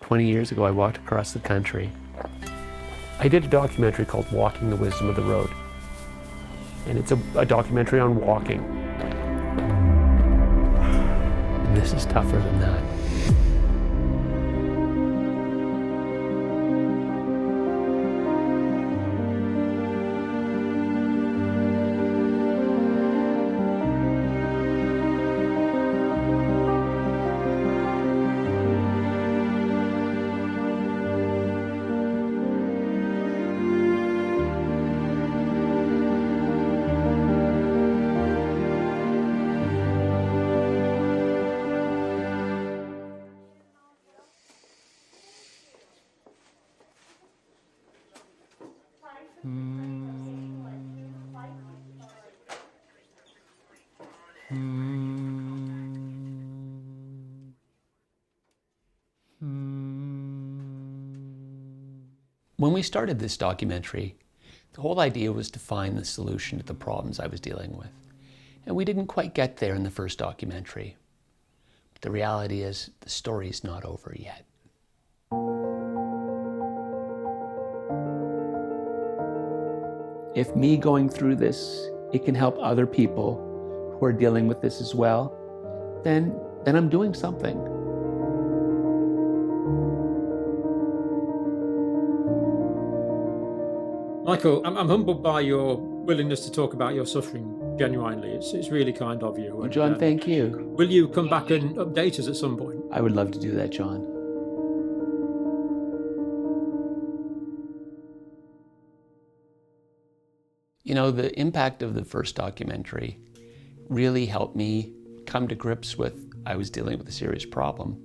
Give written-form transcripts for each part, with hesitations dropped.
20 years ago, I walked across the country. I did a documentary called Walking the Wisdom of the Road. And it's a documentary on walking. And this is tougher than that. When we started this documentary, the whole idea was to find the solution to the problems I was dealing with. And we didn't quite get there in the first documentary. But the reality is, the story's not over yet. If me going through this, it can help other people who are dealing with this as well, then I'm doing something. Michael, I'm humbled by your willingness to talk about your suffering genuinely. It's really kind of you. And, John, thank you. Will you come back and update us at some point? I would love to do that, John. You know, the impact of the first documentary really helped me come to grips with I was dealing with a serious problem.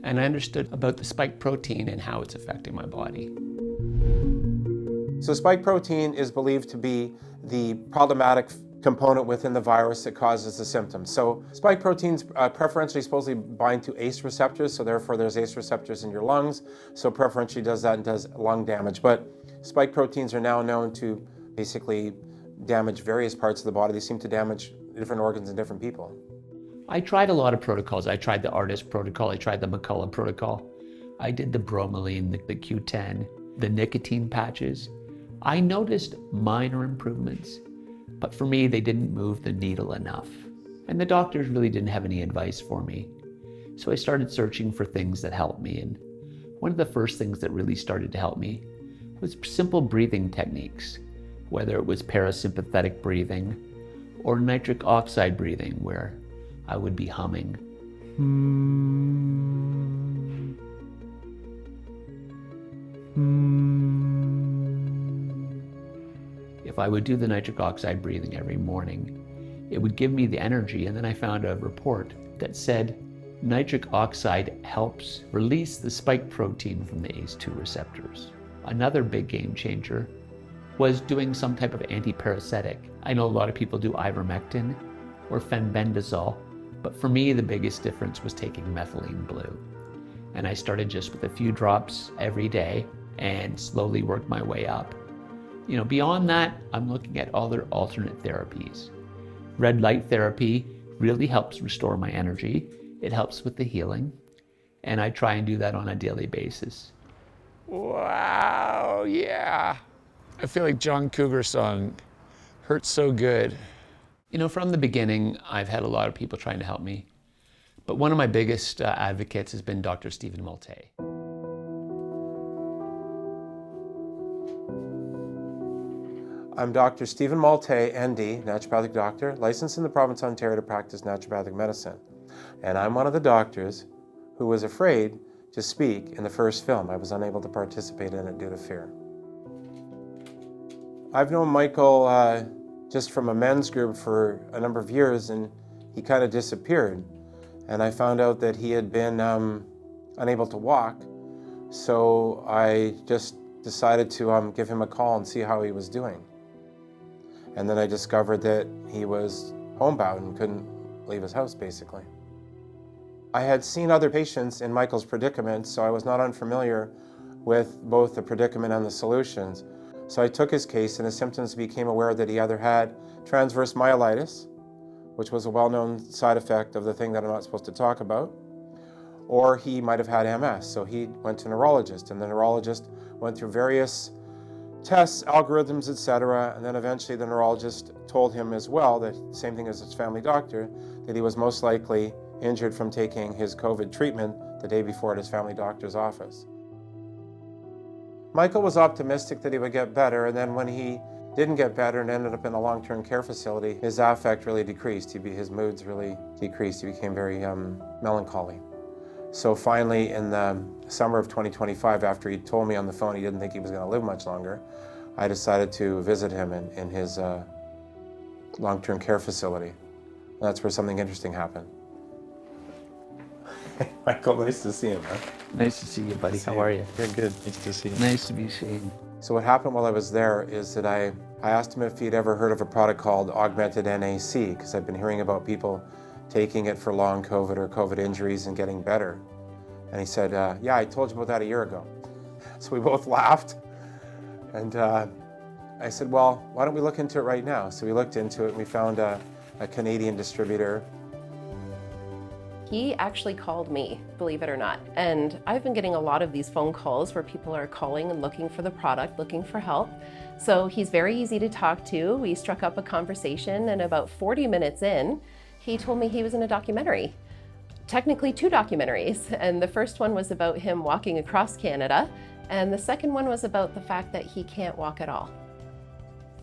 And I understood about the spike protein and how it's affecting my body. So spike protein is believed to be the problematic component within the virus that causes the symptoms. So spike proteins preferentially supposedly bind to ACE receptors, so therefore there's ACE receptors in your lungs, so preferentially does that and does lung damage. But spike proteins are now known to basically damage various parts of the body. They seem to damage different organs in different people. I tried a lot of protocols. I tried the ARTIST protocol, I tried the McCullough protocol. I did the bromelain, the Q10, the nicotine patches. I noticed minor improvements, but for me, they didn't move the needle enough. And the doctors really didn't have any advice for me. So I started searching for things that helped me. And one of the first things that really started to help me was simple breathing techniques, whether it was parasympathetic breathing or nitric oxide breathing, where I would be humming. If I would do the nitric oxide breathing every morning, it would give me the energy. And then I found a report that said nitric oxide helps release the spike protein from the ACE2 receptors. Another big game changer was doing some type of antiparasitic. I know a lot of people do ivermectin or fenbendazole, but for me, the biggest difference was taking methylene blue. And I started just with a few drops every day and slowly worked my way up. You know, beyond that, I'm looking at other alternate therapies. Red light therapy really helps restore my energy. It helps with the healing. And I try and do that on a daily basis. Wow, yeah. I feel like John Cougar's song, Hurts So Good. You know, from the beginning, I've had a lot of people trying to help me. But one of my biggest advocates has been Dr. Stephen Maltais. I'm Dr. Stephen Maltais, ND, naturopathic doctor, licensed in the province of Ontario to practice naturopathic medicine. And I'm one of the doctors who was afraid to speak in the first film. I was unable to participate in it due to fear. I've known Michael just from a men's group for a number of years, and he kind of disappeared. And I found out that he had been unable to walk, so I just decided to give him a call and see how he was doing. And then I discovered that he was homebound and couldn't leave his house, basically. I had seen other patients in Michael's predicament, so I was not unfamiliar with both the predicament and the solutions. So I took his case, and his symptoms became aware that he either had transverse myelitis, which was a well-known side effect of the thing that I'm not supposed to talk about, or he might have had MS. So he went to a neurologist, and the neurologist went through various tests, algorithms, etc. And then eventually the neurologist told him as well, that same thing as his family doctor, that he was most likely injured from taking his COVID treatment the day before at his family doctor's office. Michael was optimistic that he would get better, and then when he didn't get better and ended up in a long-term care facility, his affect really decreased. His moods really decreased. He became very melancholy. So finally, in the summer of 2025, after he told me on the phone he didn't think he was going to live much longer, I decided to visit him in his long-term care facility. And that's where something interesting happened. Michael, nice to see you, man. Nice to see you, buddy. How are you? You're good. Nice to see you. Nice to be seen. So what happened while I was there is that I asked him if he'd ever heard of a product called augmented NAC, because I've been hearing about people taking it for long COVID or COVID injuries and getting better. And he said, yeah, I told you about that a year ago. So we both laughed. And I said, well, why don't we look into it right now? So we looked into it and we found a Canadian distributor. He actually called me, believe it or not. And I've been getting a lot of these phone calls where people are calling and looking for the product, looking for help. So he's very easy to talk to. We struck up a conversation, and about 40 minutes in, he told me he was in a documentary. Technically 2 documentaries. And the first one was about him walking across Canada, and the second one was about the fact that he can't walk at all.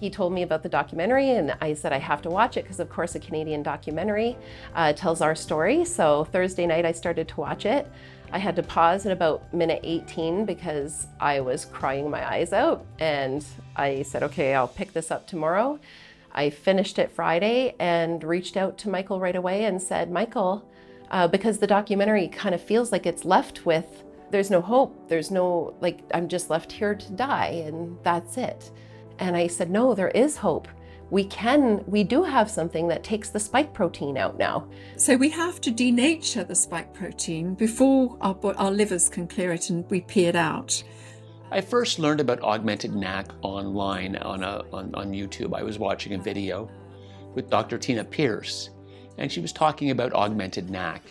He told me about the documentary, and I said I have to watch it because, of course, a Canadian documentary tells our story. So Thursday night I started to watch it. I had to pause at about minute 18 because I was crying my eyes out, and I said, okay, I'll pick this up tomorrow. I finished it Friday and reached out to Michael right away and said, Michael, because the documentary kind of feels like it's left with, there's no hope, there's no, like, I'm just left here to die and that's it. And I said, no, there is hope. We do have something that takes the spike protein out now. So we have to denature the spike protein before our livers can clear it and we pee it out. I first learned about augmented NAC online on YouTube. I was watching a video with Dr. Tina Pierce, and she was talking about augmented NAC.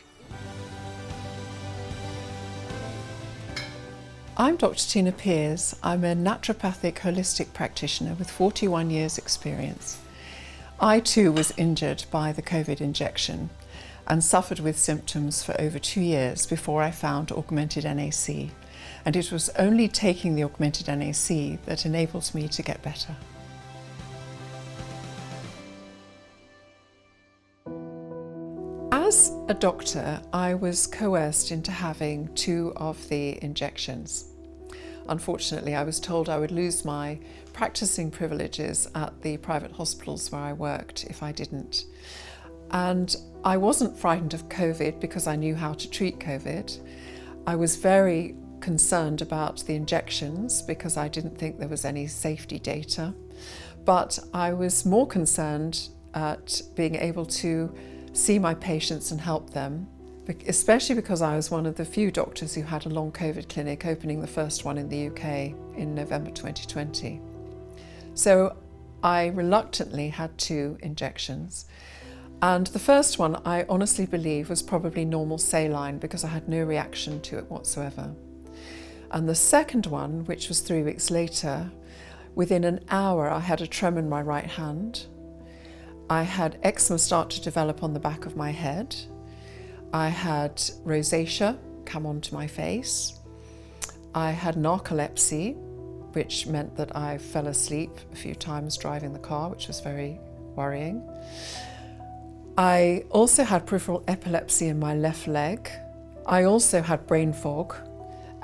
I'm Dr. Tina Pierce. I'm a naturopathic holistic practitioner with 41 years experience. I too was injured by the COVID injection and suffered with symptoms for over 2 years before I found augmented NAC. And it was only taking the augmented NAC that enabled me to get better. As a doctor, I was coerced into having 2 of the injections. Unfortunately, I was told I would lose my practicing privileges at the private hospitals where I worked if I didn't. And I wasn't frightened of COVID because I knew how to treat COVID. I was very concerned about the injections because I didn't think there was any safety data. But I was more concerned at being able to see my patients and help them, especially because I was one of the few doctors who had a long COVID clinic, opening the first one in the UK in November 2020. So I reluctantly had 2 injections. And the first one, I honestly believe, was probably normal saline because I had no reaction to it whatsoever. And the second one, which was 3 weeks later, within an hour I had a tremor in my right hand. I had eczema start to develop on the back of my head. I had rosacea come onto my face. I had narcolepsy, which meant that I fell asleep a few times driving the car, which was very worrying. I also had peripheral epilepsy in my left leg. I also had brain fog,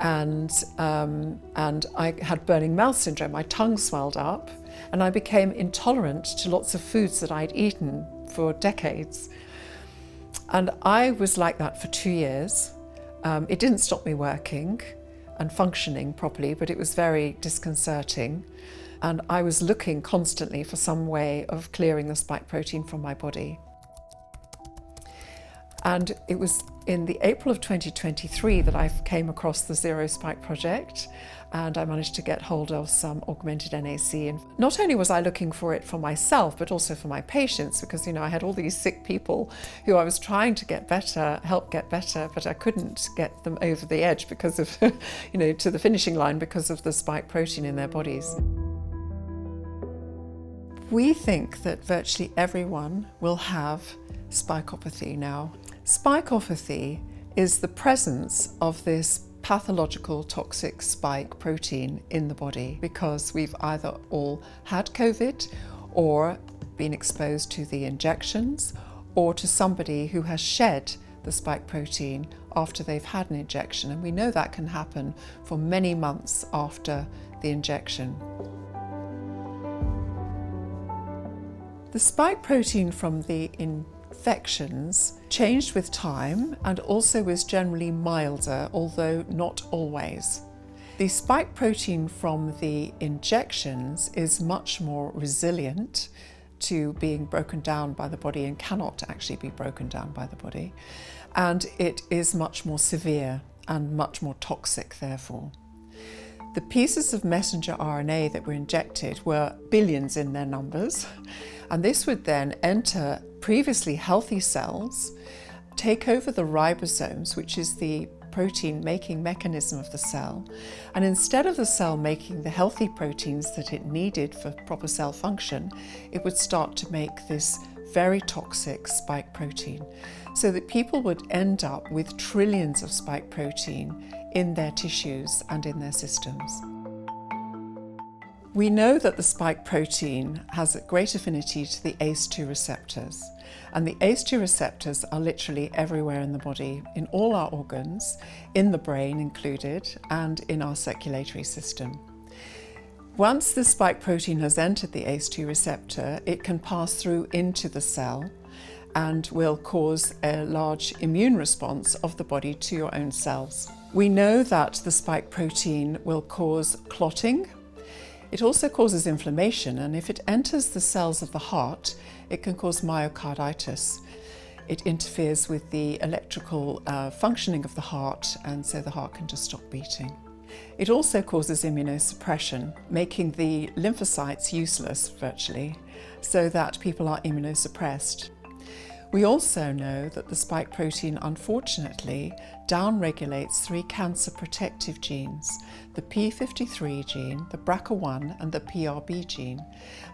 and I had burning mouth syndrome. My tongue swelled up, and I became intolerant to lots of foods that I'd eaten for decades. And I was like that for 2 years. It didn't stop me working and functioning properly, but it was very disconcerting. And I was looking constantly for some way of clearing the spike protein from my body. And it was in the April of 2023 that I came across the Zero Spike project, and I managed to get hold of some augmented NAC. And not only was I looking for it for myself, but also for my patients, because I had all these sick people who I was trying to help get better, but I couldn't get them over the edge because of, to the finishing line because of the spike protein in their bodies. We think that virtually everyone will have spikopathy now. Spikopathy is the presence of this pathological toxic spike protein in the body because we've either all had COVID or been exposed to the injections or to somebody who has shed the spike protein after they've had an injection. And we know that can happen for many months after the injection. The spike protein from the infections changed with time and also was generally milder, although not always. The spike protein from the injections is much more resilient to being broken down by the body and cannot actually be broken down by the body. And it is much more severe and much more toxic, therefore. The pieces of messenger RNA that were injected were billions in their numbers, and this would then enter previously healthy cells, take over the ribosomes, which is the protein-making mechanism of the cell, and instead of the cell making the healthy proteins that it needed for proper cell function, it would start to make this very toxic spike protein, so that people would end up with trillions of spike protein in their tissues and in their systems. We know that the spike protein has a great affinity to the ACE2 receptors, and the ACE2 receptors are literally everywhere in the body, in all our organs, in the brain included, and in our circulatory system. Once the spike protein has entered the ACE2 receptor, it can pass through into the cell and will cause a large immune response of the body to your own cells. We know that the spike protein will cause clotting. It also causes inflammation, and if it enters the cells of the heart, it can cause myocarditis. It interferes with the electrical functioning of the heart, and so the heart can just stop beating. It also causes immunosuppression, making the lymphocytes useless virtually, so that people are immunosuppressed. We also know that the spike protein, unfortunately, downregulates 3 cancer protective genes, the p53 gene, the BRCA1 and the PRB gene.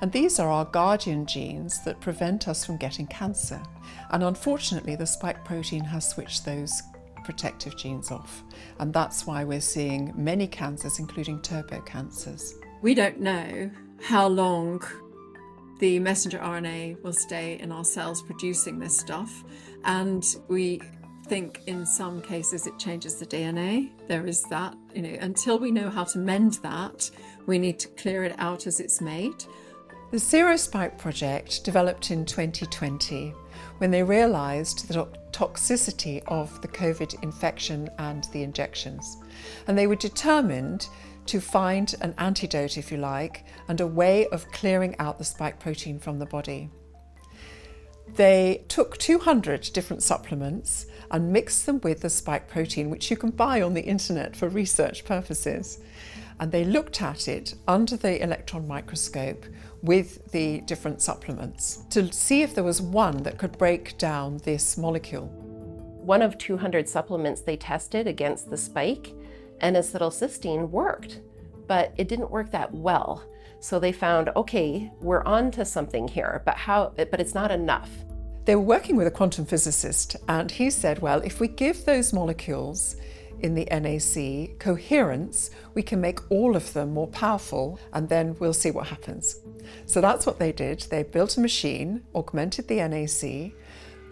And these are our guardian genes that prevent us from getting cancer. And unfortunately, the spike protein has switched those protective genes off. And that's why we're seeing many cancers, including turbo cancers. We don't know how long the messenger RNA will stay in our cells producing this stuff, and we think in some cases it changes the DNA. There is that, until we know how to mend that, we need to clear it out as it's made. The Zero Spike project developed in 2020 when they realised the toxicity of the COVID infection and the injections, and they were determined to find an antidote, if you like, and a way of clearing out the spike protein from the body. They took 200 different supplements and mixed them with the spike protein, which you can buy on the internet for research purposes. And they looked at it under the electron microscope with the different supplements to see if there was one that could break down this molecule. One of 200 supplements they tested against the spike, N-acetylcysteine, worked, but it didn't work that well. So they found, okay, we're on to something here, but it's not enough. They were working with a quantum physicist, and he said, well, if we give those molecules in the NAC coherence, we can make all of them more powerful, and then we'll see what happens. So that's what they did. They built a machine, augmented the NAC,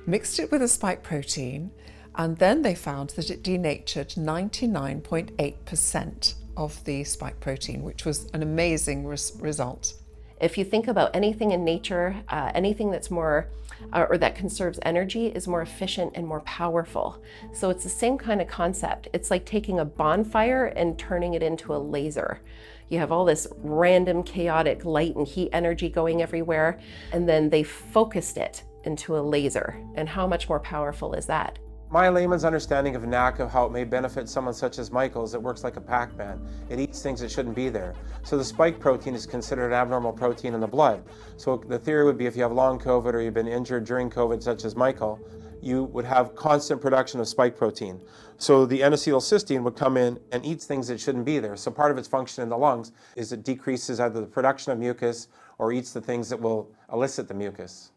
mixed it with a spike protein, and then they found that it denatured 99.8% of the spike protein, which was an amazing result. If you think about anything in nature, anything that's more, or that conserves energy is more efficient and more powerful. So it's the same kind of concept. It's like taking a bonfire and turning it into a laser. You have all this random chaotic light and heat energy going everywhere, and then they focused it into a laser. And how much more powerful is that? My layman's understanding of NAC, of how it may benefit someone such as Michael, is it works like a Pac-Man. It eats things that shouldn't be there. So the spike protein is considered an abnormal protein in the blood. So the theory would be if you have long COVID or you've been injured during COVID, such as Michael, you would have constant production of spike protein. So the N-acetylcysteine would come in and eats things that shouldn't be there. So part of its function in the lungs is it decreases either the production of mucus or eats the things that will elicit the mucus.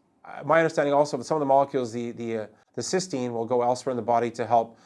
My understanding also of some of the molecules, the cysteine will go elsewhere in the body to help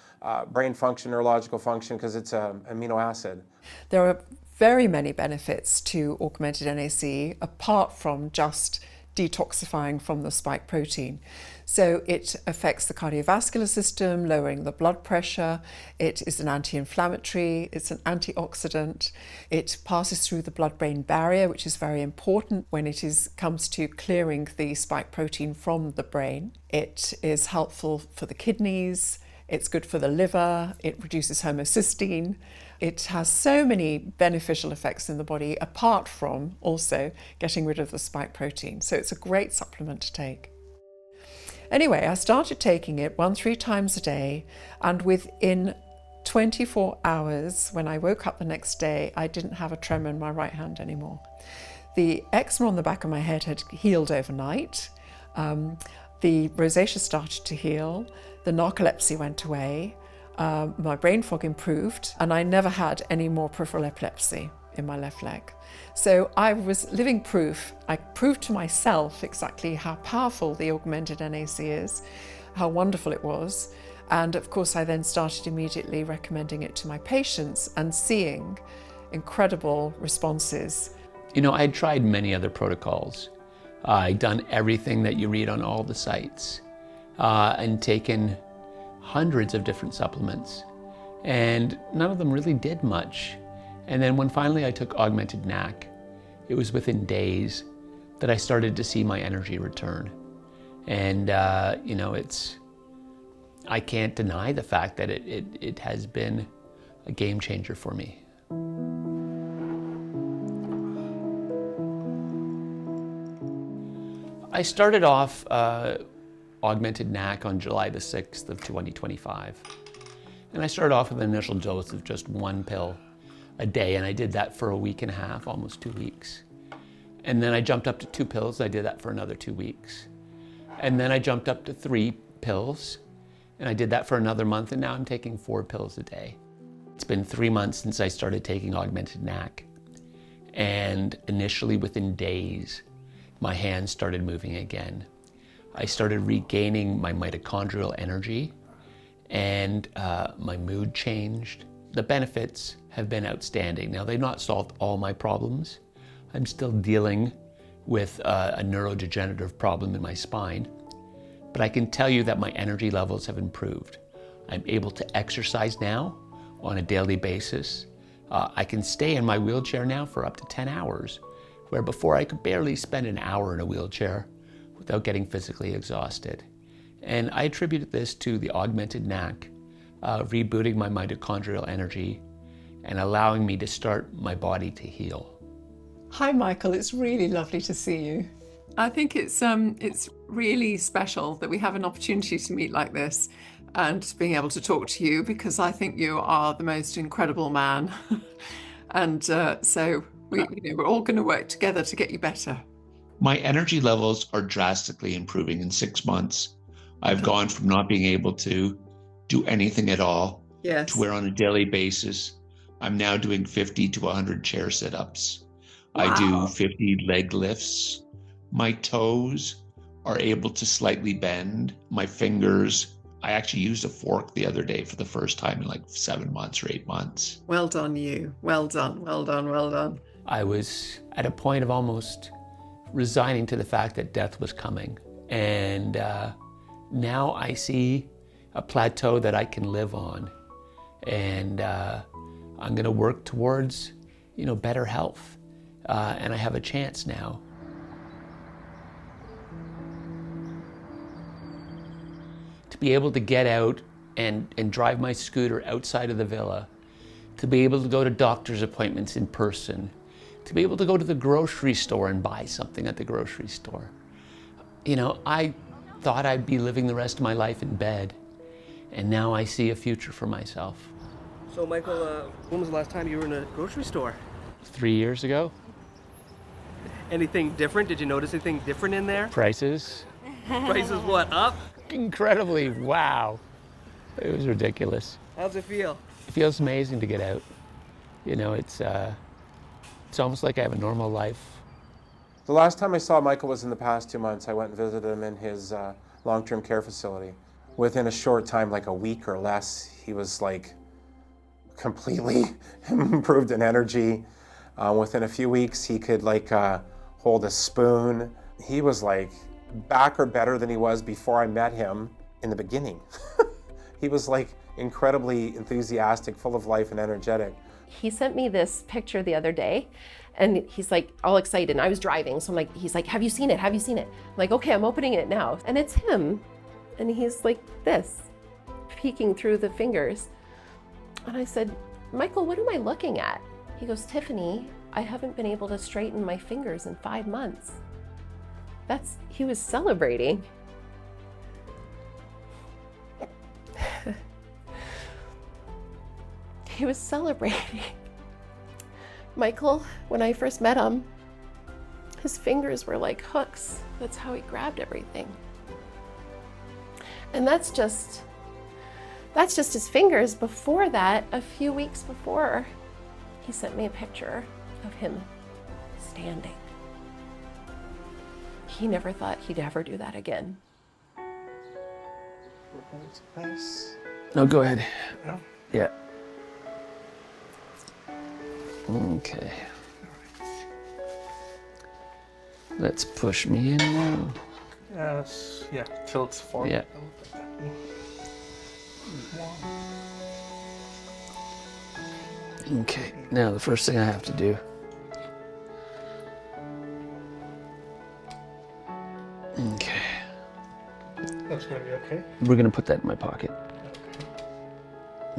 brain function, neurological function, because it's an amino acid. There are very many benefits to augmented NAC apart from just detoxifying from the spike protein. So it affects the cardiovascular system, lowering the blood pressure. It is an anti-inflammatory, it's an antioxidant. It passes through the blood-brain barrier, which is very important when it comes to clearing the spike protein from the brain. It is helpful for the kidneys. It's good for the liver. It reduces homocysteine. It has so many beneficial effects in the body, apart from also getting rid of the spike protein. So it's a great supplement to take. Anyway, I started taking it 1-3 times a day, and within 24 hours, when I woke up the next day, I didn't have a tremor in my right hand anymore. The eczema on the back of my head had healed overnight. The rosacea started to heal. The narcolepsy went away. My brain fog improved, and I never had any more peripheral epilepsy in my left leg. So I was living proof. I proved to myself exactly how powerful the augmented NAC is, how wonderful it was. And of course, I then started immediately recommending it to my patients and seeing incredible responses. You know, I'd tried many other protocols. I'd done everything that you read on all the sites and taken hundreds of different supplements, and none of them really did much. And then when finally I took augmented NAC, it was within days that I started to see my energy return. And you know, I can't deny the fact that it has been a game changer for me. I started off augmented NAC on July the 6th of 2025. And I started off with an initial dose of just 1 pill a day, and I did that for a week and a half, almost 2 weeks. And then I jumped up to 2 pills. I did that for another 2 weeks. And then I jumped up to 3 pills, and I did that for another month, and now I'm taking 4 pills a day. It's been 3 months since I started taking augmented NAC. And initially, within days, my hands started moving again. I started regaining my mitochondrial energy, and my mood changed. The benefits have been outstanding. Now, they've not solved all my problems. I'm still dealing with a neurodegenerative problem in my spine, but I can tell you that my energy levels have improved. I'm able to exercise now on a daily basis. I can stay in my wheelchair now for up to 10 hours, where before I could barely spend an hour in a wheelchair without getting physically exhausted. And I attributed this to the augmented NAC, rebooting my mitochondrial energy and allowing me to start my body to heal. Hi, Michael. It's really lovely to see you. I think it's really special that we have an opportunity to meet like this and being able to talk to you, because I think you are the most incredible man. And so we're all going to work together to get you better. My energy levels are drastically improving in 6 months. I've gone from not being able to do anything at all to where on a daily basis, I'm now doing 50 to 100 chair sit-ups. Wow. I do 50 leg lifts. My toes are able to slightly bend. My fingers, I actually used a fork the other day for the first time in like 7 months or 8 months. Well done, you. Well done, well done, well done. I was at a point of almost resigning to the fact that death was coming. And now I see a plateau that I can live on. And I'm gonna work towards, better health. And I have a chance now. To be able to get out and drive my scooter outside of the villa, to be able to go to doctor's appointments in person, to be able to go to the grocery store and buy something at the grocery store. I thought I'd be living the rest of my life in bed. And now I see a future for myself. So, Michael, when was the last time you were in a grocery store? 3 years ago, Anything different? Did you notice anything different in there? prices, Prices what, up? incredibly, wow. It was ridiculous. How's it feel? It feels amazing to get out. You know, it's almost like I have a normal life. The last time I saw Michael was in the past 2 months. I went and visited him in his long-term care facility. Within a short time, like a week or less, he was like completely improved in energy. Within a few weeks, he could like hold a spoon. He was like back or better than he was before I met him in the beginning. He was like incredibly enthusiastic, full of life and energetic. He sent me this picture the other day, and he's like all excited, and I was driving, so I'm like, he's like, have you seen it? Have you seen it? I'm like, okay, I'm opening it now. And it's him, and he's like this, peeking through the fingers. And I said, Michael, what am I looking at? He goes, Tiffany, I haven't been able to straighten my fingers in 5 months. He was celebrating. He was celebrating. Michael, when I first met him, his fingers were like hooks. That's how he grabbed everything. And that's just his fingers. Before that, a few weeks before, he sent me a picture of him standing. He never thought he'd ever do that again. No, go ahead. Yeah. Okay. Let's push me in now. Yes, yeah, till it's forward. Yeah. Okay, now the first thing I have to do. Okay. That's gonna be okay. We're gonna put that in my pocket.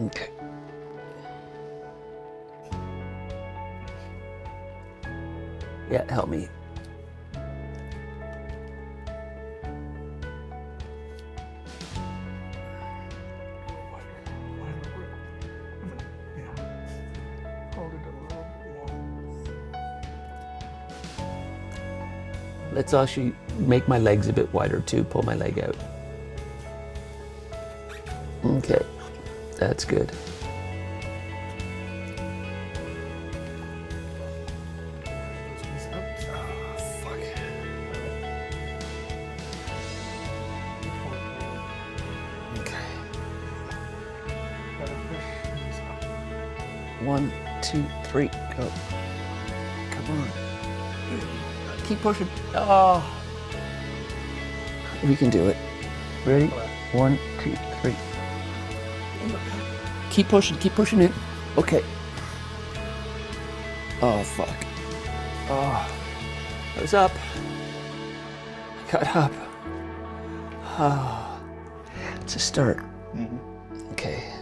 Okay. Yeah, help me. Hold it a little more. Let's actually make my legs a bit wider too. Pull my leg out. Okay, that's good. Okay. 1, 2, 3, go. Come on. Keep pushing. Oh. We can do it. Ready? 1, 2, 3. Keep pushing it. Okay. Oh, fuck. Oh. I was up. I got up. Oh. It's a start. Okay.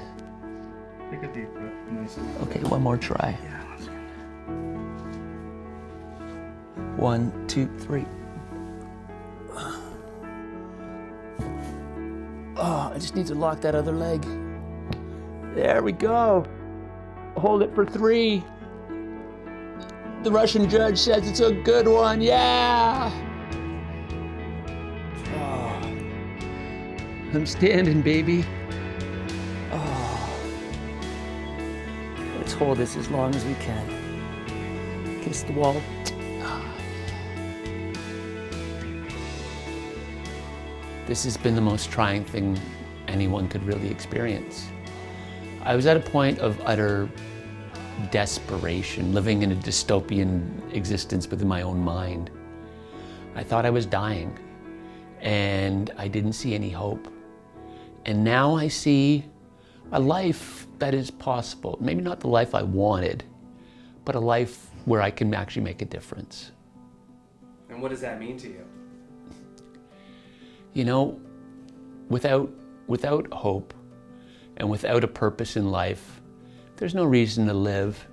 Take a deep breath. Nice. Okay, one more try. Yeah, that's good. 1, 2, 3. Oh, I just need to lock that other leg. There we go. Hold it for 3. The Russian judge says it's a good one. Yeah. Oh. I'm standing, baby. Oh. Let's hold this as long as we can. Kiss the wall. This has been the most trying thing anyone could really experience. I was at a point of utter desperation, living in a dystopian existence within my own mind. I thought I was dying, and I didn't see any hope. And now I see a life that is possible. Maybe not the life I wanted, but a life where I can actually make a difference. And what does that mean to you? You know, without hope and without a purpose in life, there's no reason to live.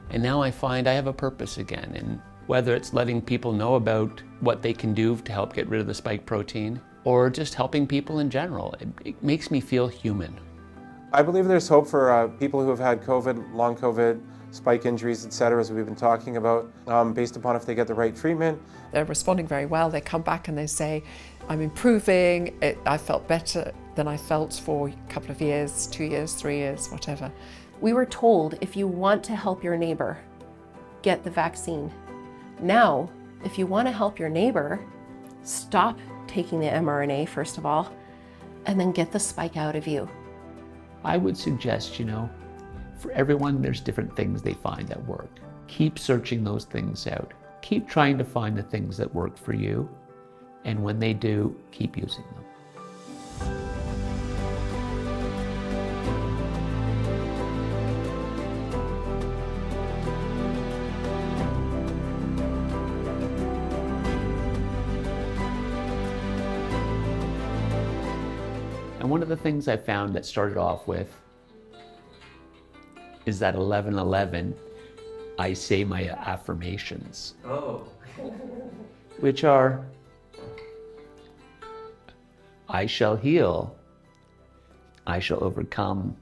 And now I find I have a purpose again. And whether it's letting people know about what they can do to help get rid of the spike protein, or just helping people in general. It makes me feel human. I believe there's hope for people who have had COVID, long COVID, spike injuries, etc., as we've been talking about, based upon if they get the right treatment. They're responding very well. They come back and they say, I'm improving. I felt better than I felt for a couple of years, 2 years, 3 years, whatever. We were told if you want to help your neighbor, get the vaccine. Now, if you want to help your neighbor, stop taking the mRNA, first of all, and then get the spike out of you. I would suggest, for everyone, there's different things they find that work. Keep searching those things out. Keep trying to find the things that work for you. And when they do, keep using them. And one of the things I found that started off with is that 11:11, I say my affirmations. Oh. Which are, I shall heal, I shall overcome,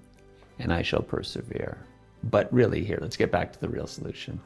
and I shall persevere. But really, here, let's get back to the real solution.